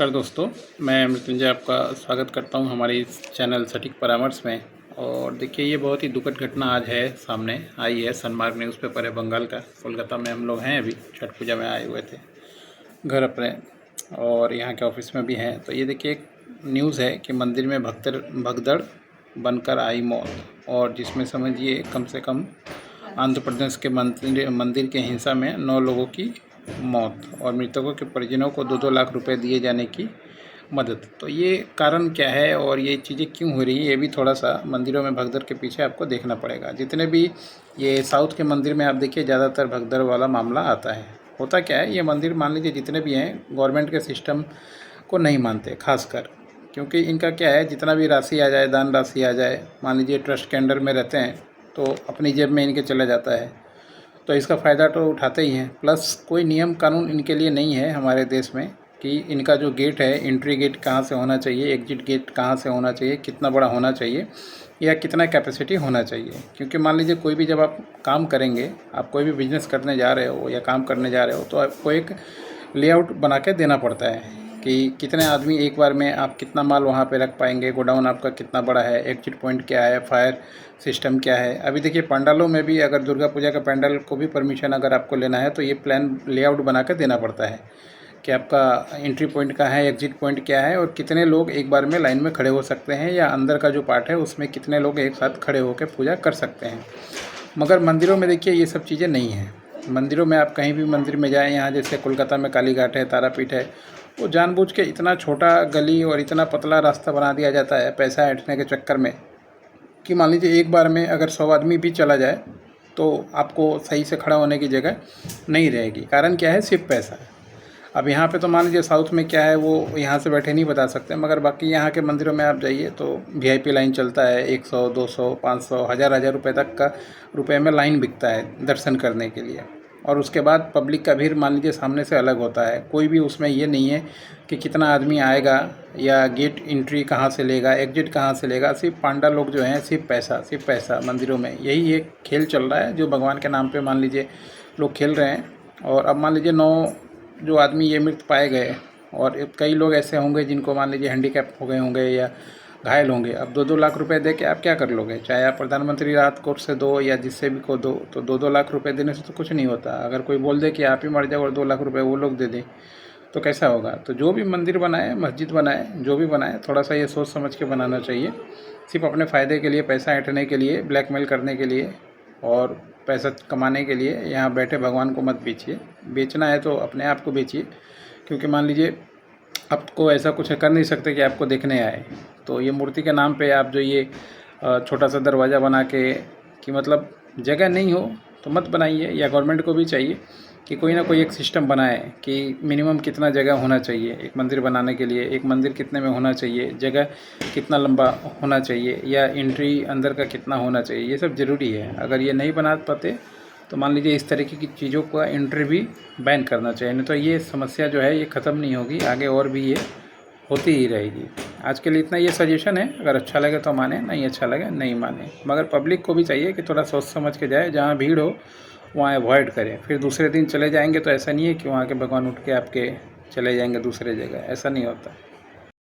नमस्कार दोस्तों, मैं मृत्युंजय आपका स्वागत करता हूं हमारे इस चैनल सटीक परामर्श में। और देखिए, ये बहुत ही दुखद घटना आज है सामने आई है। सनमार्ग न्यूज़पेपर है बंगाल का। कोलकाता में हम लोग हैं, अभी छठ पूजा में आए हुए थे घर अपने, और यहाँ के ऑफिस में भी हैं। तो ये देखिए, एक न्यूज़ है कि मंदिर में भगदड़ बनकर आई मौत, और जिसमें समझिए कम से कम आंध्र प्रदेश के मंदिर के हिंसा में 9 लोगों की मौत, और मृतकों के परिजनों को 2-2 लाख रुपए दिए जाने की मदद। तो ये कारण क्या है और ये चीज़ें क्यों हो रही है, ये भी थोड़ा सा मंदिरों में भगदड़ के पीछे आपको देखना पड़ेगा। जितने भी ये साउथ के मंदिर में आप देखिए, ज़्यादातर भगदड़ वाला मामला आता है। होता क्या है, ये मंदिर मान लीजिए जितने भी हैं, गवर्नमेंट के सिस्टम को नहीं मानते खासकर, क्योंकि इनका क्या है, जितना भी राशि आ जाए, दान राशि आ जाए, मान लीजिए ट्रस्ट के अंडर में रहते हैं, तो अपनी जेब में इनके चला जाता है। तो इसका फ़ायदा तो उठाते ही हैं। प्लस कोई नियम कानून इनके लिए नहीं है हमारे देश में कि इनका जो गेट है, एंट्री गेट कहाँ से होना चाहिए, एग्जिट गेट कहाँ से होना चाहिए, कितना बड़ा होना चाहिए या कितना कैपेसिटी होना चाहिए। क्योंकि मान लीजिए कोई भी जब आप काम करेंगे, आप कोई भी बिज़नेस करने जा रहे हो या काम करने जा रहे हो, तो आपको एक लेआउट बना के देना पड़ता है कि कितने आदमी एक बार में आप कितना माल वहाँ पे रख पाएंगे, गोडाउन आपका कितना बड़ा है, एग्जिट पॉइंट क्या है, फायर सिस्टम क्या है। अभी देखिए, पंडालों में भी अगर दुर्गा पूजा का पंडाल को भी परमिशन अगर आपको लेना है, तो ये प्लान लेआउट बना कर देना पड़ता है कि आपका एंट्री पॉइंट कहाँ है, एग्जिट पॉइंट क्या है, और कितने लोग एक बार में लाइन में खड़े हो सकते हैं, या अंदर का जो पार्ट है उसमें कितने लोग एक साथ खड़े होकर पूजा कर सकते हैं। मगर मंदिरों में देखिए, ये सब चीज़ें नहीं हैं। मंदिरों में आप कहीं भी मंदिर में जाएं, यहाँ जैसे कोलकाता में काली घाट है, तारापीठ है, वो जानबूझ के इतना छोटा गली और इतना पतला रास्ता बना दिया जाता है पैसा ऐंठने के चक्कर में, कि मान लीजिए एक बार में अगर 100 आदमी भी चला जाए तो आपको सही से खड़ा होने की जगह नहीं रहेगी। कारण क्या है, सिर्फ पैसा है। अब यहाँ पे तो मान लीजिए साउथ में क्या है, वो यहाँ से बैठे नहीं बता सकते, मगर बाकी यहाँ के मंदिरों में आप जाइए तो वीआईपी लाइन चलता है। 100, 200, 500, हज़ार रुपये तक का रुपए में लाइन बिकता है दर्शन करने के लिए। और उसके बाद पब्लिक का भीड़ मान लीजिए सामने से अलग होता है। कोई भी उसमें ये नहीं है कि कितना आदमी आएगा या गेट एंट्री कहाँ से लेगा, एग्जिट कहाँ से लेगा। सिर्फ पांडा लोग जो हैं, सिर्फ पैसा मंदिरों में, यही एक खेल चल रहा है जो भगवान के नाम पे मान लीजिए लोग खेल रहे हैं। और अब मान लीजिए 9 जो आदमी ये मृत पाए गए, और कई लोग ऐसे होंगे जिनको मान लीजिए हैंडीकैप हो गए होंगे या घायल होंगे। अब 2-2 लाख रुपए दे के आप क्या कर लोगे? चाहे आप प्रधानमंत्री राहत कोष से दो या जिससे भी को दो, तो 2-2 लाख रुपए देने से तो कुछ नहीं होता। अगर कोई बोल दे कि आप ही मर जाओ और 2 लाख रुपए वो लोग दे दें, तो कैसा होगा? तो जो भी मंदिर बनाए, मस्जिद बनाए, जो भी बनाए, थोड़ा सा ये सोच समझ के बनाना चाहिए। सिर्फ अपने फ़ायदे के लिए, पैसा ऐंठने के लिए, ब्लैकमेल करने के लिए और पैसा कमाने के लिए यहाँ बैठे भगवान को मत बेचिए। बेचना है तो अपने आप को बेचिए, क्योंकि मान लीजिए आपको ऐसा कुछ कर नहीं सकते कि आपको देखने आए। तो ये मूर्ति के नाम पे आप जो ये छोटा सा दरवाज़ा बना के, कि मतलब जगह नहीं हो तो मत बनाइए। या गवर्नमेंट को भी चाहिए कि कोई ना कोई एक सिस्टम बनाए कि मिनिमम कितना जगह होना चाहिए एक मंदिर बनाने के लिए, एक मंदिर कितने में होना चाहिए, जगह कितना लंबा होना चाहिए, या एंट्री अंदर का कितना होना चाहिए। ये सब ज़रूरी है। अगर ये नहीं बना पाते तो मान लीजिए इस तरीके की चीज़ों का एंट्री भी बैन करना चाहिए, नहीं तो ये समस्या जो है ये ख़त्म नहीं होगी, आगे और भी ये होती ही रहेगी। आज के लिए इतना ये सजेशन है। अगर अच्छा लगे तो माने, नहीं अच्छा लगे नहीं माने। मगर पब्लिक को भी चाहिए कि थोड़ा सोच समझ के जाए, जहाँ भीड़ हो वहाँ अवॉइड करें। फिर दूसरे दिन चले जाएंगे तो ऐसा नहीं है कि वहाँ के भगवान उठ के आपके चले जाएंगे दूसरे जगह, ऐसा नहीं होता।